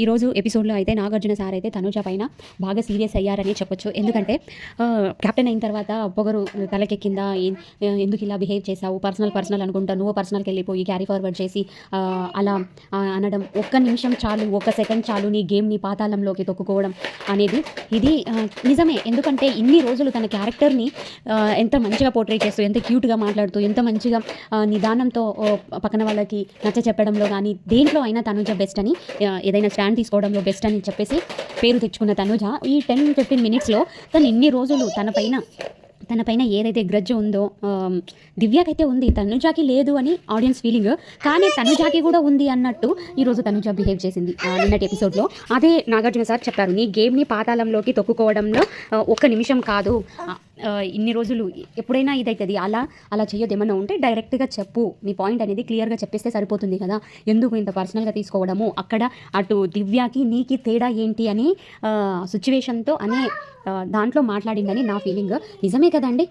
ఈరోజు ఎపిసోడ్లో అయితే నాగార్జున సార్ అయితే తనుజ పైన బాగా సీరియస్ అయ్యారని చెప్పొచ్చు. ఎందుకంటే కెప్టెన్ అయిన తర్వాత పొగరు తలకెక్కిందా, ఎందుకు ఇలా బిహేవ్ చేసావు, పర్సనల్ అనుకుంటా నువ్వు పర్సనల్కి వెళ్ళిపోయి క్యారీ ఫార్వర్డ్ చేసి అలా అనడం, ఒక్క నిమిషం చాలు, ఒక్క సెకండ్ చాలు నీ గేమ్ నీ పాతాళంలోకి తొక్కుకోవడం అనేది ఇది నిజమే. ఎందుకంటే ఇన్ని రోజులు తన క్యారెక్టర్ని ఎంత మంచిగా పోర్ట్రే చేస్తూ, ఎంత క్యూట్గా మాట్లాడుతూ, ఎంత మంచిగా నిదానంతో పక్కన వాళ్ళకి నచ్చ చెప్పడంలో కానీ దేంట్లో అయినా తనుజ బెస్ట్ అని, ఏదైనా స్టాండ్ తీసుకోవడంలో బెస్ట్ అని చెప్పేసి పేరు తెచ్చుకున్న తనుజ ఈ 10-15 మినిట్స్లో తను ఇన్ని రోజులు తన పైన ఏదైతే గ్రడ్జ్ ఉందో దివ్యకైతే ఉంది, తనుజాకి లేదు అని ఆడియన్స్ ఫీలింగ్, కానీ తనుజాకి కూడా ఉంది అన్నట్టు ఈరోజు తనుజ బిహేవ్ చేసింది నిన్నటి ఎపిసోడ్లో. అదే నాగార్జున సార్ చెప్పారు, నీ గేమ్ని పాతాళంలోకి తొక్కుకోవడంలో ఒక్క నిమిషం కాదు, ఇన్ని రోజులు ఎప్పుడైనా ఇదవుతుంది, అలా చేయొద్దు, ఏమన్నా ఉంటే డైరెక్ట్గా చెప్పు, నీ పాయింట్ అనేది క్లియర్గా చెప్పేస్తే సరిపోతుంది కదా, ఎందుకు ఇంత పర్సనల్గా తీసుకోవడము, అక్కడ అటు దివ్యకి నీకి తేడా ఏంటి అని సిచ్యువేషన్తో అనే దాంట్లో మాట్లాడిందని నా ఫీలింగ్. నిజమే కదండి.